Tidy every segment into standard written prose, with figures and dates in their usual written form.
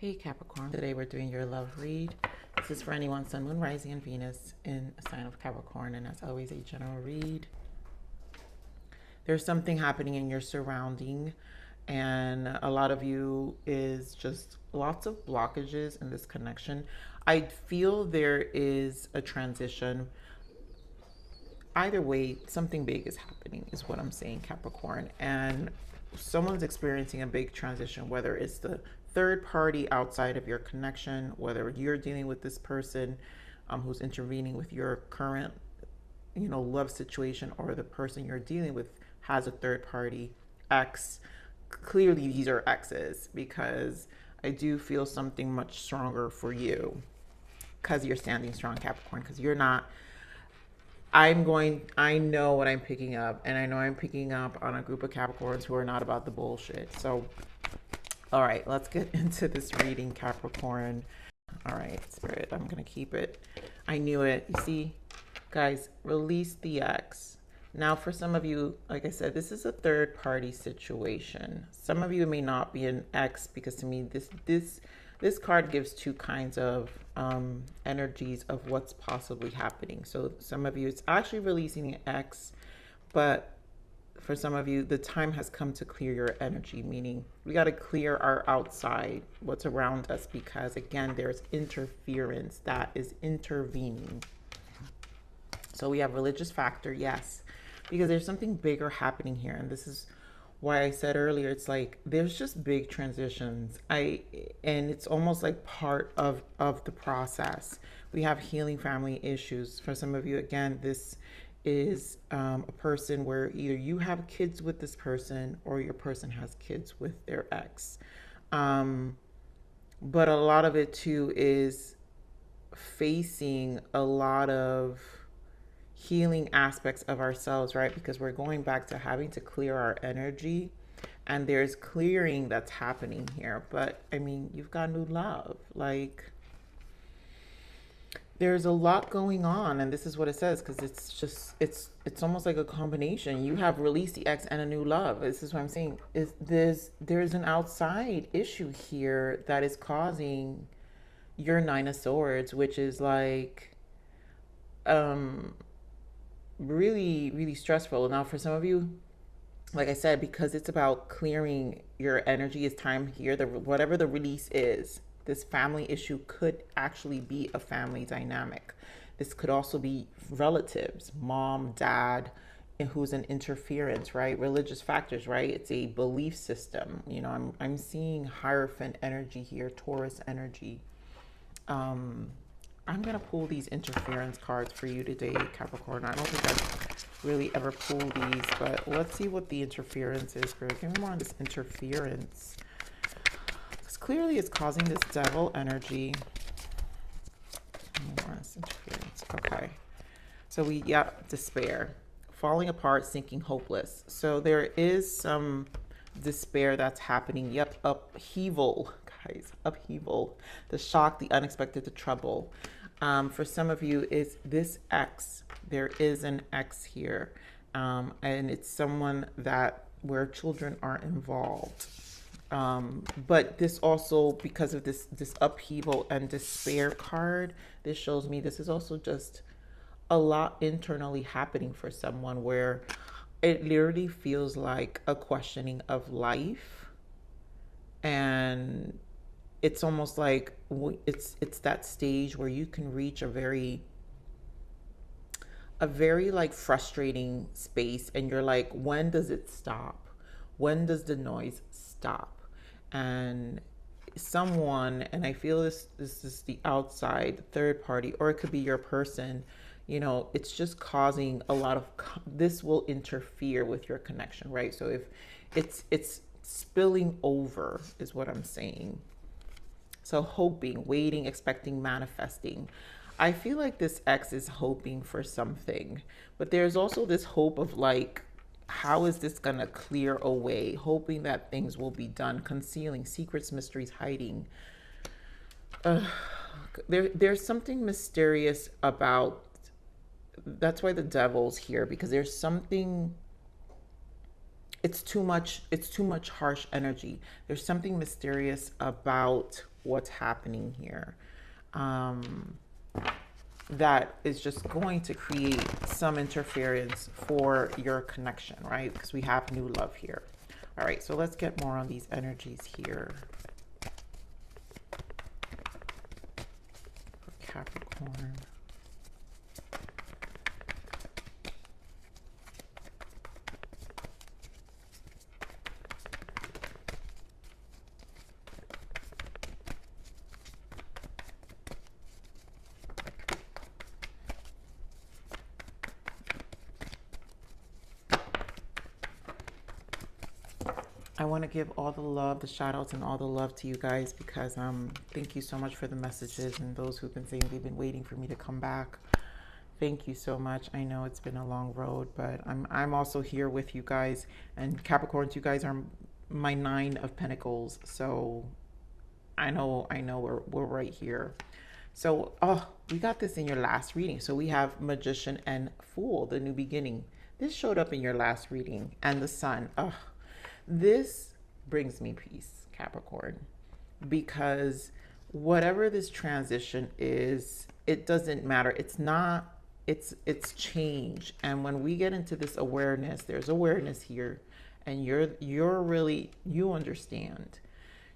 Hey Capricorn, today we're doing your love read. This is for anyone Sun, Moon, Rising, and Venus in a sign of Capricorn, and as always, a general read. There's something happening in your surrounding, and a lot of you is just lots of blockages in this connection. I feel there is a transition. Either way, something big is happening, is what I'm saying, Capricorn, and someone's experiencing a big transition, whether it's the third party outside of your connection, whether you're dealing with this person who's intervening with your current, love situation, or the person you're dealing with has a third party ex. Clearly, these are exes because I do feel something much stronger for you because you're standing strong, Capricorn, because you're not. I know what I'm picking up, and I know I'm picking up on a group of Capricorns who are not about the bullshit. So, all right, let's get into this reading, Capricorn. All right, Spirit, I'm going to keep it. I knew it. You see, guys, release the ex. Now, for some of you, like I said, this is a third party situation. Some of you may not be an ex because to me, this card gives two kinds of energies of what's possibly happening. So some of you, it's actually releasing an ex, but for some of you, the time has come to clear your energy, meaning we got to clear our outside, what's around us, because again, there's interference that is intervening. So we have religious factor, yes, because there's something bigger happening here. And this is why I said earlier, it's like there's just big transitions. And it's almost like part of the process. We have healing family issues. For some of you, again, this is a person where either you have kids with this person or your person has kids with their ex. But a lot of it too is facing a lot of healing aspects of ourselves, right? Because we're going back to having to clear our energy, and there's clearing that's happening here. But I mean, you've got new love, like there's a lot going on, and this is what it says, because it's almost like a combination. You have released the ex and a new love. This is what I'm saying, is there's an outside issue here that is causing your Nine of Swords, which is like really, really stressful. Now, for some of you, like I said, because it's about clearing your energy, it's time here. Whatever the release is, this family issue could actually be a family dynamic. This could also be relatives, mom, dad, and who's an interference, right? Religious factors, right? It's a belief system. I'm seeing Hierophant energy here, Taurus energy. I'm going to pull these interference cards for you today, Capricorn. I don't think I've really ever pulled these, but let's see what the interference is. Spirit, give me more on this interference. Because clearly it's causing this devil energy. More on this interference. Okay. So despair. Falling apart, sinking, hopeless. So there is some despair that's happening. Yep, upheaval, guys, upheaval. The shock, the unexpected, the trouble. For some of you, is this ex. There is an ex here, and it's someone where children are involved. But this also, because of this upheaval and despair card, this shows me this is also just a lot internally happening for someone, where it literally feels like a questioning of life, and it's almost like it's that stage where you can reach a very like frustrating space, and you're like, when does it stop? When does the noise stop? And someone, and I feel this is the outside third party, or it could be your person, it's just causing a lot of this will interfere with your connection, right? So if it's spilling over is what I'm saying. So hoping, waiting, expecting, manifesting. I feel like this ex is hoping for something, but there's also this hope of like, how is this going to clear away? Hoping that things will be done, concealing secrets, mysteries, hiding. There's something mysterious about, that's why the devil's here, because there's something, it's too much. It's too much harsh energy. There's something mysterious about what's happening here. That is just going to create some interference for your connection, right? Because we have new love here. All right, so let's get more on these energies here. For Capricorn. I want to give all the love, the shout outs and all the love to you guys because thank you so much for the messages and those who've been saying they've been waiting for me to come back. Thank you so much. I know it's been a long road, but I'm also here with you guys. And Capricorns, you guys are my 9 of Pentacles. So I know we're right here. So we got this in your last reading. So we have Magician and Fool, the new beginning. This showed up in your last reading, and the Sun. This brings me peace, Capricorn, because whatever this transition is, it doesn't matter. It's not, it's change. And when we get into this awareness, there's awareness here, and you're really, you understand.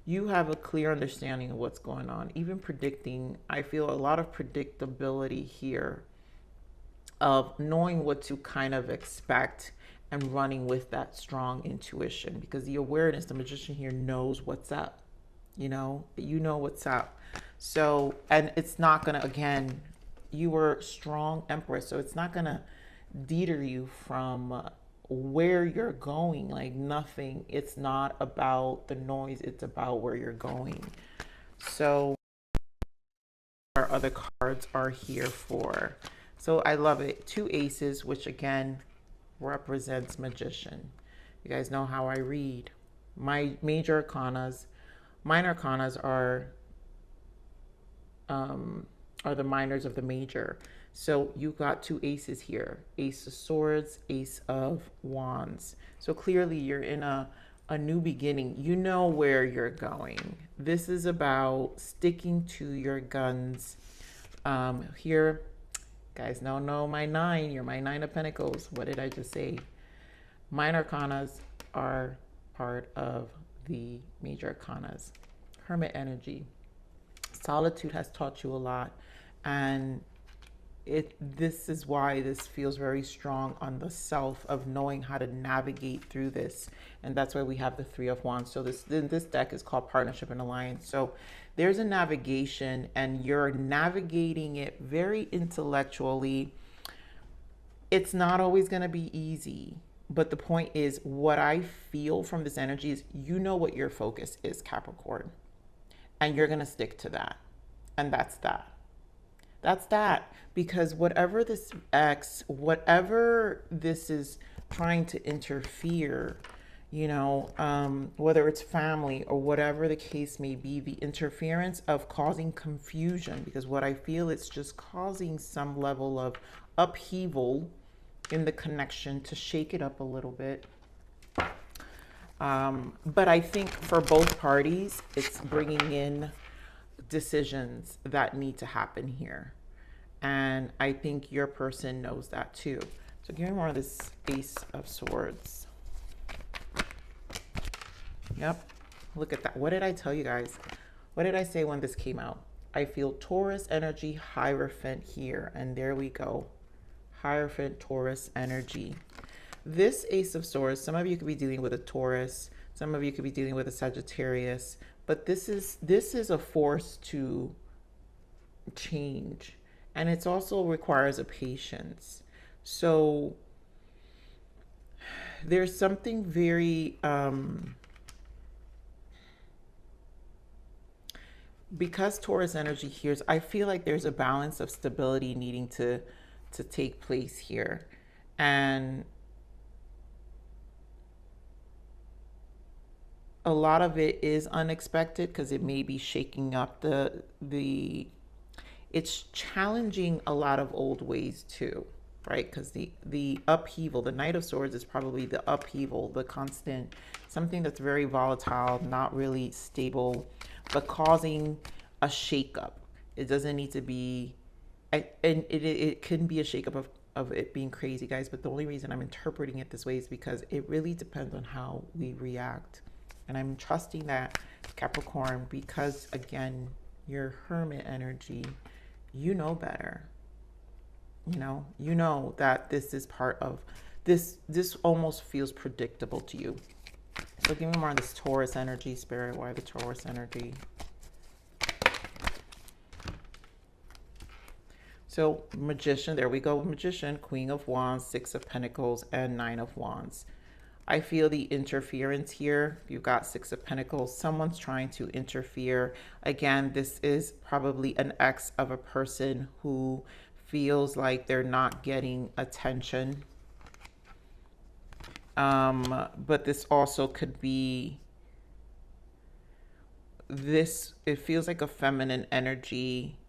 You have a clear understanding of what's going on. Even predicting, I feel a lot of predictability here of knowing what to kind of expect and running with that strong intuition, because the awareness, the Magician here knows what's up, you know what's up. So, and it's not gonna, again, you were strong Empress, so it's not gonna deter you from where you're going, like nothing. It's not about the noise, it's about where you're going. So our other cards are here for, so I love it. 2 aces, which again represents Magician. You guys know how I read. My major arcanas, minor arcanas are the minors of the major. So you got 2 aces here. Ace of Swords, Ace of Wands. So clearly you're in a new beginning. You know where you're going. This is about sticking to your guns. Here, guys, no, my 9. You're my 9 of Pentacles. What did I just say? Minor arcanas are part of the major arcanas. Hermit energy. Solitude has taught you a lot, and this is why this feels very strong on the self of knowing how to navigate through this. And that's why we have the 3 of Wands. So this deck is called Partnership and Alliance. So there's a navigation, and you're navigating it very intellectually. It's not always going to be easy, but the point is, what I feel from this energy is, you know what your focus is, Capricorn, and you're going to stick to that. And that's that. That's that. Because whatever this whatever this is trying to interfere, whether it's family or whatever the case may be, the interference of causing confusion, because what I feel, it's just causing some level of upheaval in the connection to shake it up a little bit. But I think for both parties, it's bringing in decisions that need to happen here. And I think your person knows that too. So give me more of this Ace of Swords. Yep. Look at that. What did I tell you guys? What did I say when this came out? I feel Taurus energy, Hierophant here. And there we go. Hierophant, Taurus energy. This Ace of Swords, some of you could be dealing with a Taurus. Some of you could be dealing with a Sagittarius. But this is a force to change. And it also requires a patience. So there's something very, because Taurus energy here, I feel like there's a balance of stability needing to take place here. And a lot of it is unexpected because it may be shaking up it's challenging a lot of old ways too, right? Because the upheaval, the Knight of Swords is probably the upheaval, the constant, something that's very volatile, not really stable, but causing a shakeup. It doesn't need to be, and it can be a shakeup of it being crazy, guys. But the only reason I'm interpreting it this way is because it really depends on how we react. And I'm trusting that, Capricorn, because again, your Hermit energy, you know better. You know that this is part of this. This almost feels predictable to you. So give me more on this Taurus energy, Spirit. Why the Taurus energy? So Magician, there we go. Magician, Queen of Wands, Six of Pentacles, and Nine of Wands. I feel the interference here. You've got Six of Pentacles. Someone's trying to interfere. Again, this is probably an ex of a person who feels like they're not getting attention. But this also could be this. It feels like a feminine energy.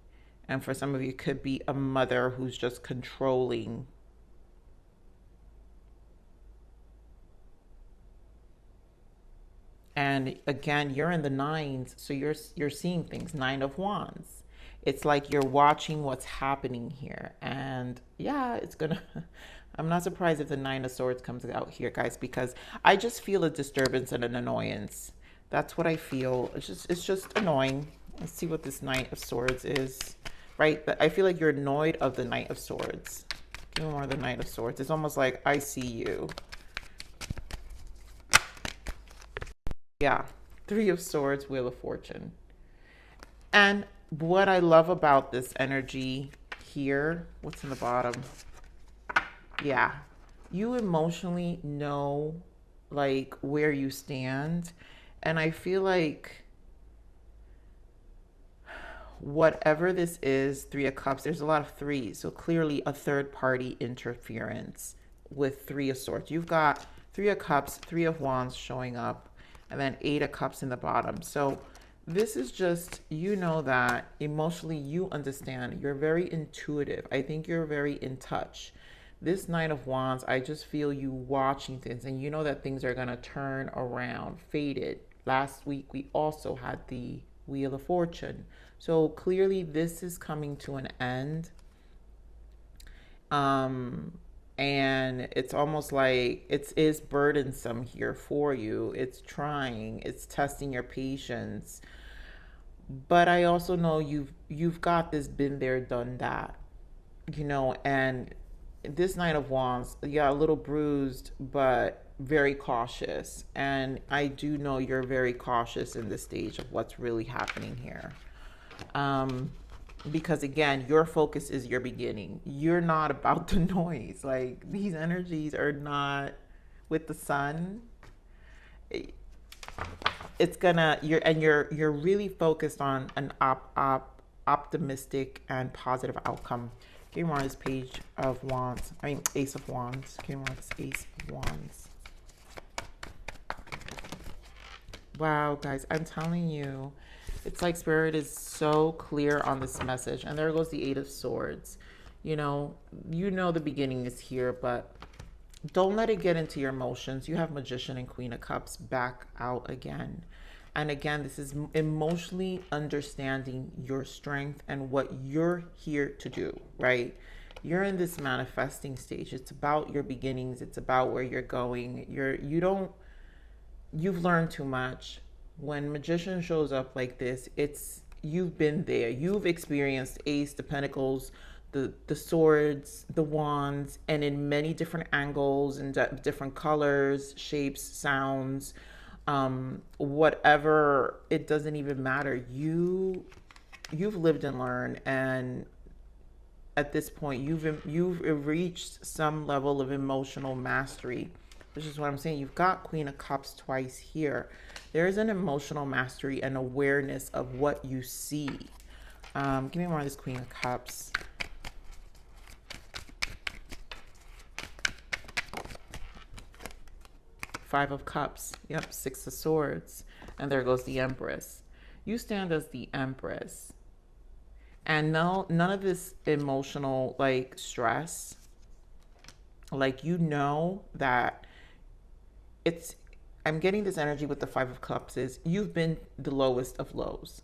And for some of you, it could be a mother who's just controlling. And again, you're in the nines, so you're seeing things. Nine of Wands. It's like you're watching what's happening here. And yeah, it's gonna, I'm not surprised if the Nine of Swords comes out here, guys, because I just feel a disturbance and an annoyance. That's what I feel. It's just annoying. Let's see what this Knight of Swords is, right? I feel like you're annoyed of the Knight of Swords. Give me more of the Knight of Swords. It's almost like, I see you. Yeah, Three of Swords, Wheel of Fortune. And what I love about this energy here, what's in the bottom? Yeah, you emotionally know like where you stand. And I feel like whatever this is, Three of Cups, there's a lot of threes. So clearly a third party interference with Three of Swords. You've got Three of Cups, Three of Wands showing up, and then Eight of Cups in the bottom. So this is just, you know that emotionally you understand. You're very intuitive. I think you're very in touch. This Nine of Wands, I just feel you watching things, and you know that things are going to turn around. Fated. Last week, we also had the Wheel of Fortune. So clearly this is coming to an end. And it's almost like it is burdensome here for you. It's trying, it's testing your patience. But I also know you've got this, been there, done that, and this Nine of Wands, yeah, a little bruised, but very cautious. And I do know you're very cautious in this stage of what's really happening here. Because again, your focus is your beginning. You're not about the noise. Like, these energies are not with the sun. It's gonna, you're really focused on an optimistic and positive outcome. Give me more on this Page of Wands. I mean, Ace of Wands. Give me more on this Ace of Wands. Wow, guys, I'm telling you, it's like Spirit is so clear on this message. And there goes the Eight of Swords. You know the beginning is here, but don't let it get into your emotions. You have Magician and Queen of Cups back out again. And again, this is emotionally understanding your strength and what you're here to do, right? You're in this manifesting stage. It's about your beginnings. It's about where you're going. You've learned too much. When Magician shows up like this, you've been there. You've experienced Ace, the Pentacles, the Swords, the Wands, and in many different angles and different colors, shapes, sounds, whatever. It doesn't even matter. You've lived and learned, and at this point, you've reached some level of emotional mastery. Which is what I'm saying. You've got Queen of Cups twice here. There is an emotional mastery and awareness of what you see. Give me more of this Queen of Cups. Five of Cups. Yep, Six of Swords. And there goes the Empress. You stand as the Empress. And no, none of this emotional, like, stress Like, you know that it's, I'm getting this energy with the Five of Cups is you've been the lowest of lows,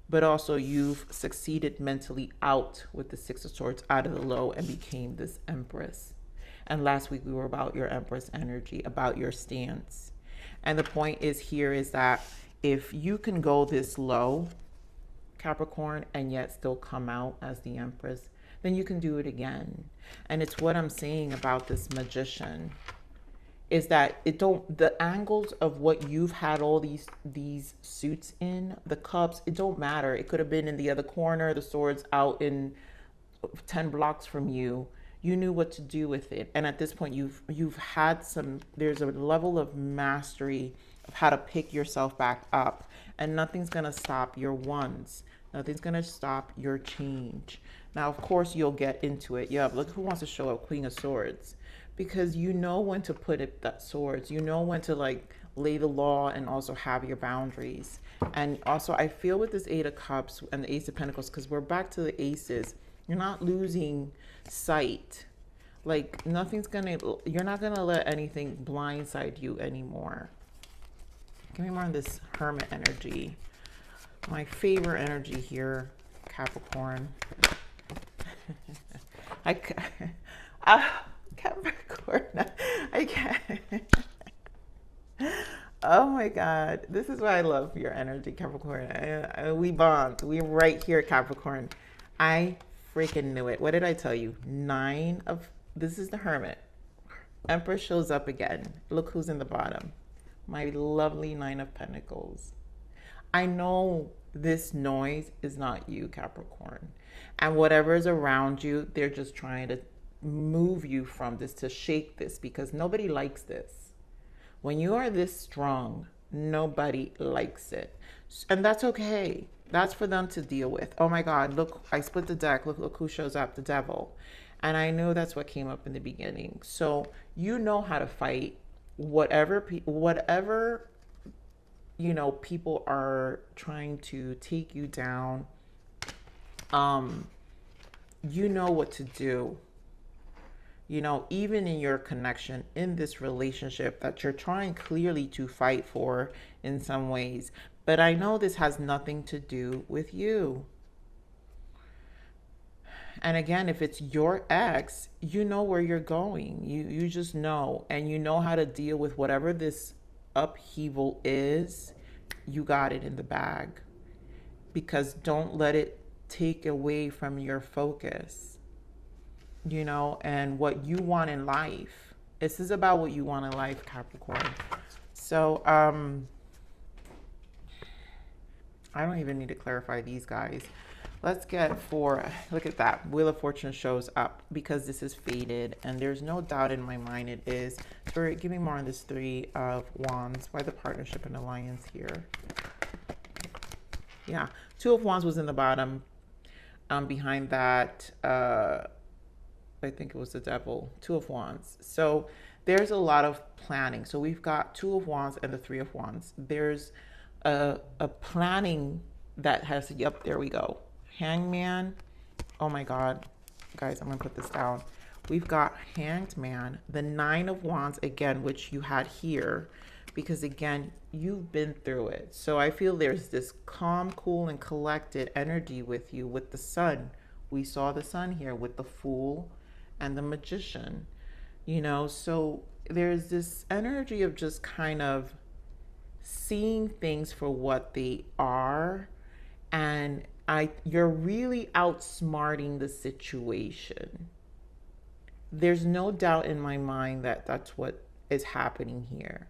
but also you've succeeded mentally out with the Six of Swords out of the low and became this Empress. And last week we were about your Empress energy, about your stance. And the point is here is that if you can go this low, Capricorn, and yet still come out as the Empress, then you can do it again. And it's what I'm saying about this Magician is that it don't, the angles of what you've had all these suits in, the cups, it don't matter. It could have been in the other corner, the swords out in 10 blocks from you. You knew what to do with it. And at this point you've had some, there's a level of mastery of how to pick yourself back up, and nothing's going to stop your ones. Nothing's going to stop your change. Now, of course, you'll get into it. Yeah, look who wants to show up, Queen of Swords. Because you know when to put it, that swords. You know when to like lay the law and also have your boundaries. And also I feel with this Eight of Cups and the Ace of Pentacles, because we're back to the aces, you're not losing sight. Like nothing's gonna, you're not gonna let anything blindside you anymore. Give me more on this Hermit energy. My favorite energy here, Capricorn. Capricorn, I can't. Oh my God, this is why I love your energy, Capricorn. We bond. We're right here, Capricorn. I freaking knew it. What did I tell you? This is the Hermit. Empress shows up again. Look who's in the bottom. My lovely Nine of Pentacles. I know this noise is not you, Capricorn. And whatever is around you, they're just trying to move you from this, to shake this, because nobody likes this. When you are this strong, nobody likes it. And that's okay. That's for them to deal with. Oh my God, look, I split the deck. Look who shows up, the Devil. And I know that's what came up in the beginning. So you know how to fight whatever, you know, people are trying to take you down. You know what to do. You know, even in your connection, in this relationship that you're trying clearly to fight for in some ways. But I know this has nothing to do with you. And again, if it's your ex, you know where you're going. You just know, and you know how to deal with whatever this upheaval is. You got it in the bag, because don't let it take away from your focus, you know, and what you want in life. This is about what you want in life, Capricorn. So, I don't even need to clarify these guys. Let's get look at that. Wheel of Fortune shows up because this is faded, and there's no doubt in my mind it is. So give me more on this Three of Wands. Why the partnership and alliance here? Yeah, Two of Wands was in the bottom. Behind that, I think it was the Devil. Two of Wands. So there's a lot of planning. So we've got Two of Wands and the Three of Wands. There's a planning that has, yep, there we go. Hangman. Oh my God, guys, I'm gonna put this down. We've got Hanged Man, the Nine of Wands again, which you had here, because again, you've been through it. So I feel there's this calm, cool, and collected energy with you, with the Sun. We saw the Sun here with the Fool and the Magician, you know, so there's this energy of just kind of seeing things for what they are, and you're really outsmarting the situation. There's no doubt in my mind that that's what is happening here.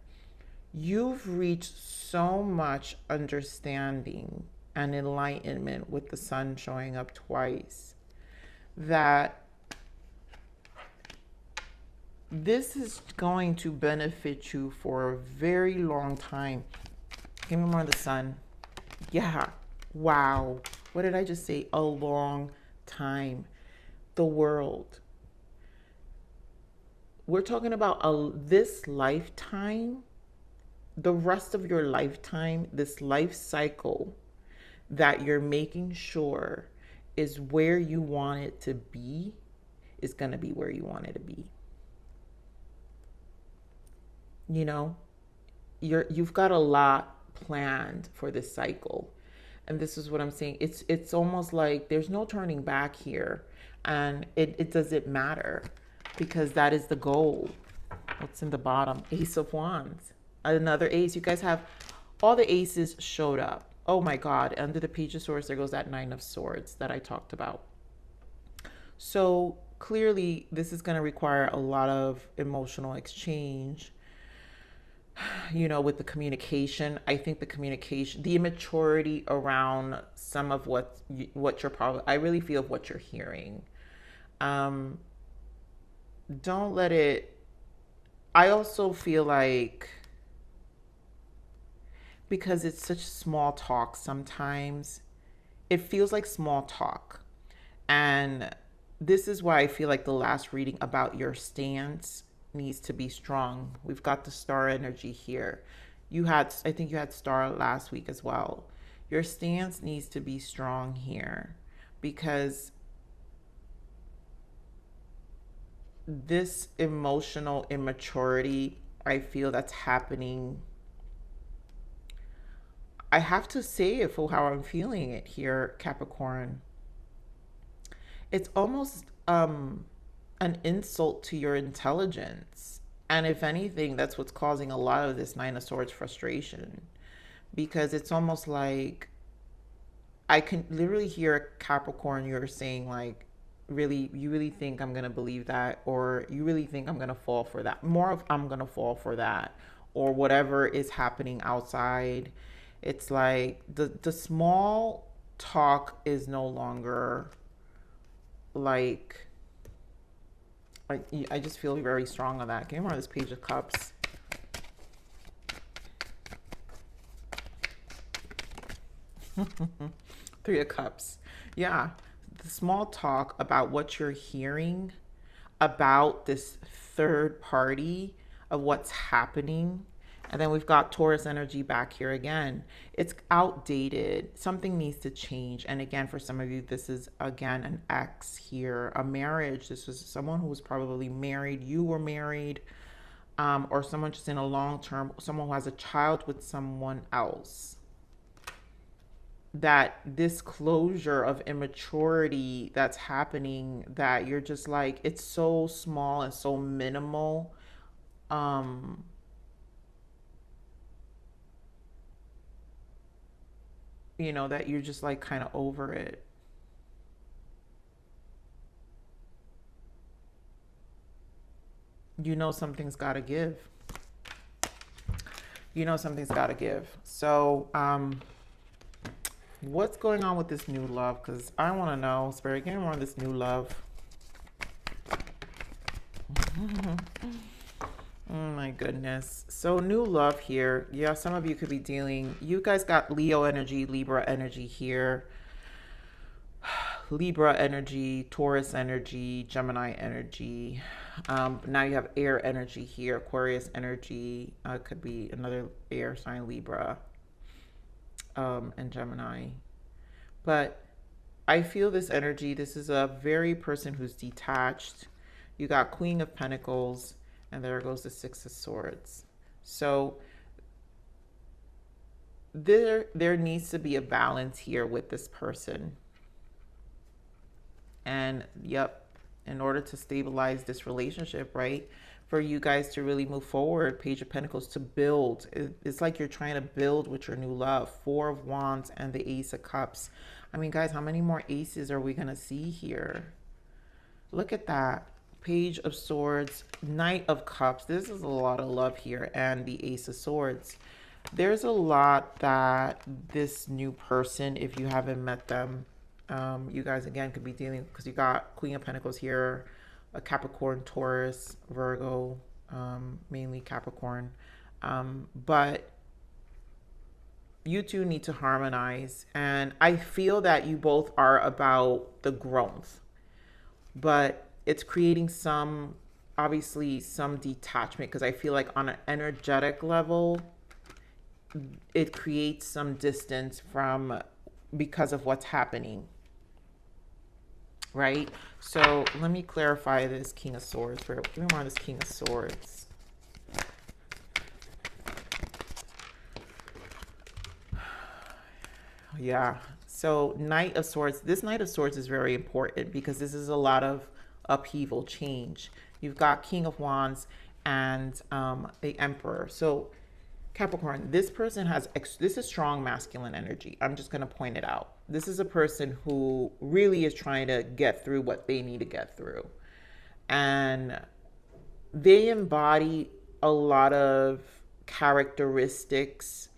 You've reached so much understanding and enlightenment with the Sun showing up twice that this is going to benefit you for a very long time. Give me more of the Sun. Yeah. Wow. What did I just say? A long time. The World. We're talking about this lifetime, the rest of your lifetime, this life cycle that you're making sure is where you want it to be, is going to be where you want it to be. You know, you've got a lot planned for this cycle. And this is what I'm saying. It's almost like there's no turning back here. And it doesn't matter because that is the goal. What's in the bottom? Ace of Wands. Another ace. You guys have all the aces showed up. Oh my God. Under the Page of Swords, there goes that Nine of Swords that I talked about. So clearly, this is going to require a lot of emotional exchange, you know, with the communication. I think the communication, the immaturity around some of what you're probably, I really feel what you're hearing. Don't let it, I also feel like, because it's such small talk sometimes, it feels like small talk. And this is why I feel like the last reading about your stance needs to be strong. We've got the star energy here. I think you had star last week as well. Your stance needs to be strong here because this emotional immaturity, I feel that's happening. I have to say it for how I'm feeling it here, Capricorn. It's almost an insult to your intelligence. And if anything, that's what's causing a lot of this Nine of Swords frustration. Because it's almost like I can literally hear Capricorn, you're saying like, really, you really think I'm going to believe that? Or you really think I'm going to fall for that? More of I'm going to fall for that. Or whatever is happening outside. It's like the small talk is no longer like, I just feel very strong on that. Give me more of this Page of Cups. Three of Cups. Yeah. The small talk about what you're hearing about this third party of what's happening. And then we've got Taurus energy back here again. It's outdated. Something needs to change. And again, for some of you, this is, again, an ex here. A marriage. This was someone who was probably married. You were married. Or someone just in a long-term, someone who has a child with someone else. That this closure of immaturity that's happening, that you're just like, it's so small and so minimal. You know, that you're just like kind of over it. You know, something's got to give. You know, something's got to give. So, what's going on with this new love? Because I want to know, Spirit, give me more of this new love. Oh my goodness. So new love here. Yeah, some of you could be dealing, you guys got Leo energy, Libra energy here. Libra energy, Taurus energy, Gemini energy. Now you have air energy here, Aquarius energy. Could be another air sign, Libra, and Gemini. But I feel this energy. This is a very person who's detached. You got Queen of Pentacles. And there goes the Six of Swords. So there needs to be a balance here with this person. And yep, in order to stabilize this relationship, right? For you guys to really move forward, Page of Pentacles, to build. It's like you're trying to build with your new love. Four of Wands and the Ace of Cups. I mean, guys, how many more aces are we going to see here? Look at that. Page of Swords, Knight of Cups. This is a lot of love here. And the Ace of Swords. There's a lot that this new person, if you haven't met them, you guys, again, could be dealing, because you got Queen of Pentacles here, a Capricorn, Taurus, Virgo, mainly Capricorn. But you two need to harmonize. And I feel that you both are about the growth. But it's creating some, obviously, some detachment, because I feel like on an energetic level, it creates some distance from, because of what's happening, right? So let me clarify this King of Swords. Give me more of this King of Swords. Yeah. So Knight of Swords, this Knight of Swords is very important because this is a lot of upheaval, change. You've got King of Wands and the Emperor. So Capricorn, this person has, this is strong masculine energy. I'm just going to point it out. This is a person who really is trying to get through what they need to get through. And they embody a lot of characteristics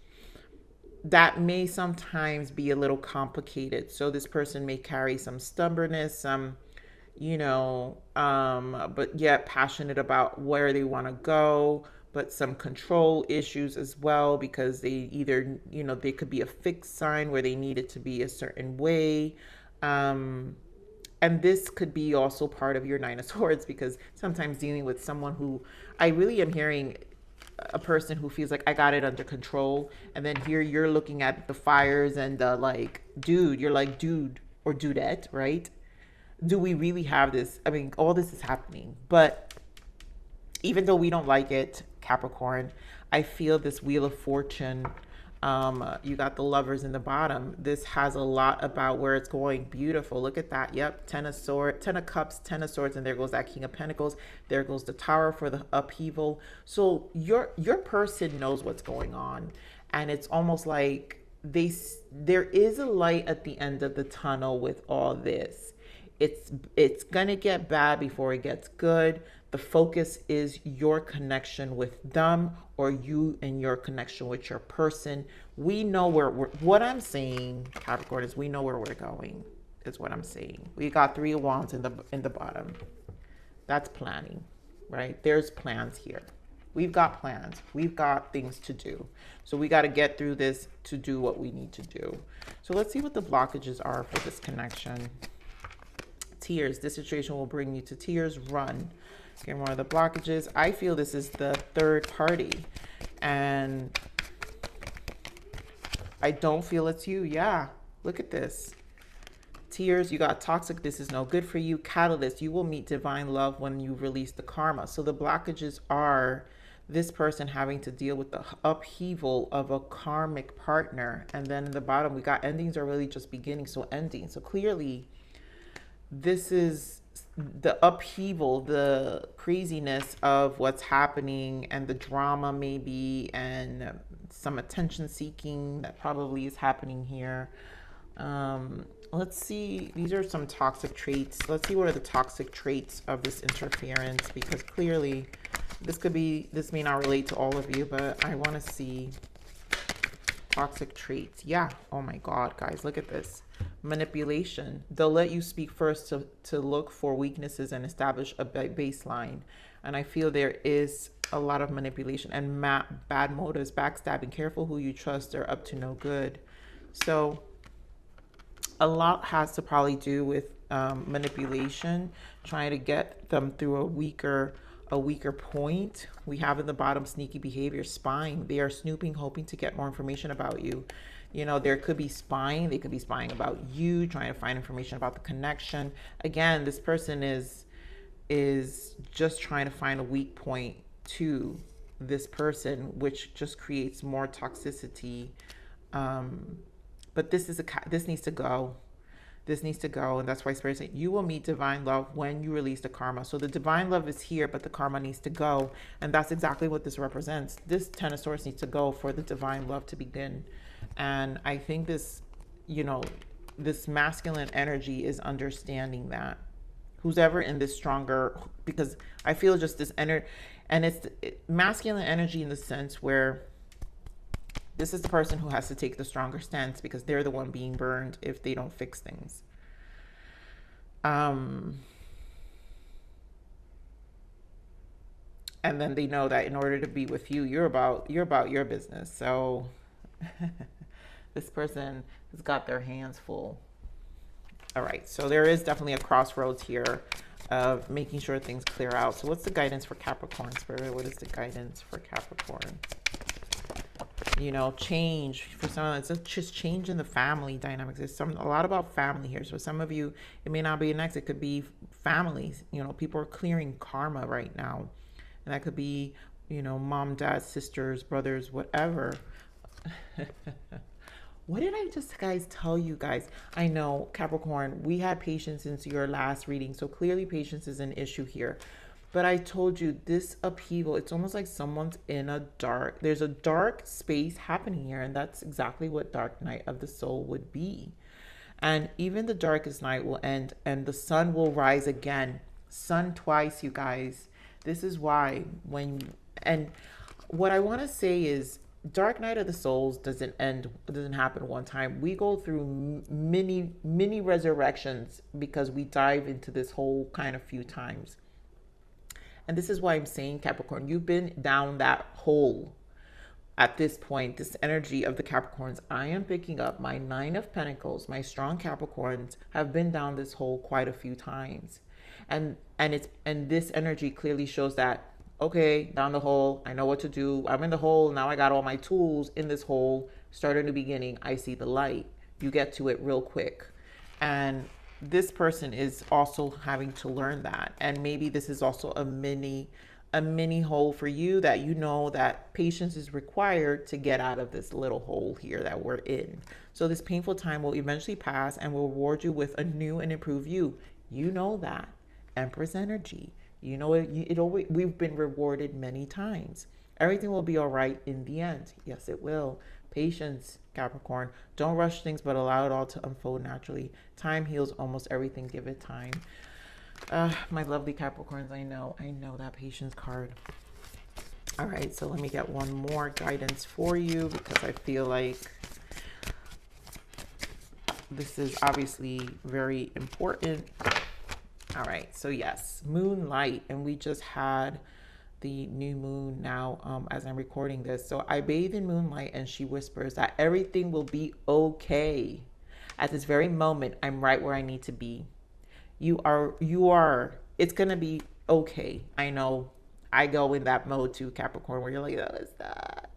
that may sometimes be a little complicated. So this person may carry some stubbornness, some, but yet passionate about where they want to go, but some control issues as well, because they either, they could be a fixed sign where they need it to be a certain way. And this could be also part of your Nine of Swords, because sometimes dealing with someone who, I really am hearing a person who feels like I got it under control, and then here you're looking at the fires and you're like, dude or dudette, right? Do we really have this? I mean, all this is happening, but even though we don't like it, Capricorn, I feel this Wheel of Fortune. You got the Lovers in the bottom. This has a lot about where it's going. Beautiful. Look at that. Yep. 10 of Swords, 10 of Cups, 10 of Swords, and there goes that King of Pentacles. There goes the Tower for the upheaval. So your person knows what's going on, and it's almost like there is a light at the end of the tunnel with all this. It's gonna get bad before it gets good. The focus is your connection with them, or you and your connection with your person. We know what I'm saying, Capricorn, is we know where we're going, is what I'm saying. We got 3 of Wands in the bottom. That's planning, right? There's plans here. We've got plans. We've got things to do. So we got to get through this to do what we need to do. So let's see what the blockages are for this connection. Tears. This situation will bring you to tears. Run. Get more of the blockages. I feel this is the third party, and I don't feel it's you. Yeah, look at this. Tears. You got toxic. This is no good for you. Catalyst. You will meet divine love when you release the karma. So the blockages are this person having to deal with the upheaval of a karmic partner, and then in the bottom we got endings are really just beginning. So ending. So clearly this is the upheaval, the craziness of what's happening, and the drama maybe, and some attention seeking that probably is happening here. Let's see, these are some toxic traits. Let's see what are the toxic traits of this interference, because clearly this may not relate to all of you, but I want to see toxic traits. Yeah. Oh my God, guys, look at this. Manipulation. They'll let you speak first to look for weaknesses and establish a baseline. And I feel there is a lot of manipulation and bad motives, backstabbing. Careful who you trust. They're up to no good. So a lot has to probably do with manipulation, trying to get them through a weaker point. We have in the bottom sneaky behavior, spying. They are snooping, hoping to get more information about you. There could be spying. They could be spying about you, trying to find information about the connection. Again, this person is just trying to find a weak point to this person, which just creates more toxicity. But this needs to go. This needs to go. And that's why Spirit said you will meet divine love when you release the karma. So the divine love is here, but the karma needs to go. And that's exactly what this represents. This 10 of Swords needs to go for the divine love to begin. And I think this, this masculine energy is understanding that. Who's ever in this stronger, because I feel just this energy, and it's masculine energy in the sense where this is the person who has to take the stronger stance, because they're the one being burned if they don't fix things. And then they know that in order to be with you, you're about your business. So this person has got their hands full. All right, so there is definitely a crossroads here of making sure things clear out. So what's the guidance for Capricorn, Spirit? What is the guidance for Capricorn? Change for some. It's just change in the family dynamics. There's a lot about family here. So some of you, it may not be an ex. It could be families. People are clearing karma right now, and that could be, mom, dad, sisters, brothers, whatever. What did I just guys tell you guys? I know, Capricorn, we had patience into your last reading, so clearly patience is an issue here. But I told you this upheaval, it's almost like someone's in a dark, there's a dark space happening here, and that's exactly what dark night of the soul would be. And even the darkest night will end and the sun will rise again. Sun twice, you guys. This is why and what I want to say is dark night of the souls doesn't happen one time. We go through many resurrections because we dive into this hole kind of few times. And this is why I'm saying, Capricorn, you've been down that hole. At this point, this energy of the Capricorns, I am picking up my 9 of Pentacles. My strong Capricorns have been down this hole quite a few times. And this energy clearly shows that, okay, down the hole, I know what to do. I'm in the hole. Now I got all my tools in this hole. Start in the beginning. I see the light. You get to it real quick. And this person is also having to learn that. And maybe this is also a mini hole for you, that you know that patience is required to get out of this little hole here that we're in. So this painful time will eventually pass and will reward you with a new and improved you. You know that. Empress energy. You know it always, we've been rewarded many times. Everything will be all right in the end. Yes, it will. Patience, Capricorn. Don't rush things, but allow it all to unfold naturally. Time heals almost everything. Give it time. My lovely Capricorns, I know that patience card. All right, so let me get one more guidance for you because I feel like this is obviously very important. All right, so yes, moonlight, and we just had the new moon now as I'm recording this. So I bathe in moonlight and she whispers that everything will be okay. At this very moment, I'm right where I need to be. You are, it's going to be okay. I know I go in that mode too, Capricorn, where you're like, oh, it's not,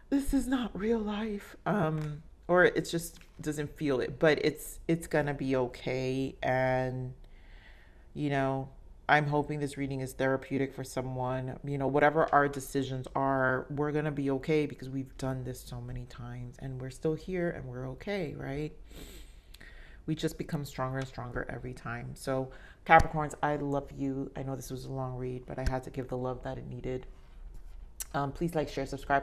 this is not real life. Or it just doesn't feel it, but it's going to be okay. And, you know, I'm hoping this reading is therapeutic for someone. You know, whatever our decisions are, we're going to be okay because we've done this so many times and we're still here and we're okay, right? We just become stronger and stronger every time. So Capricorns, I love you. I know this was a long read, but I had to give the love that it needed. Please like, share, subscribe.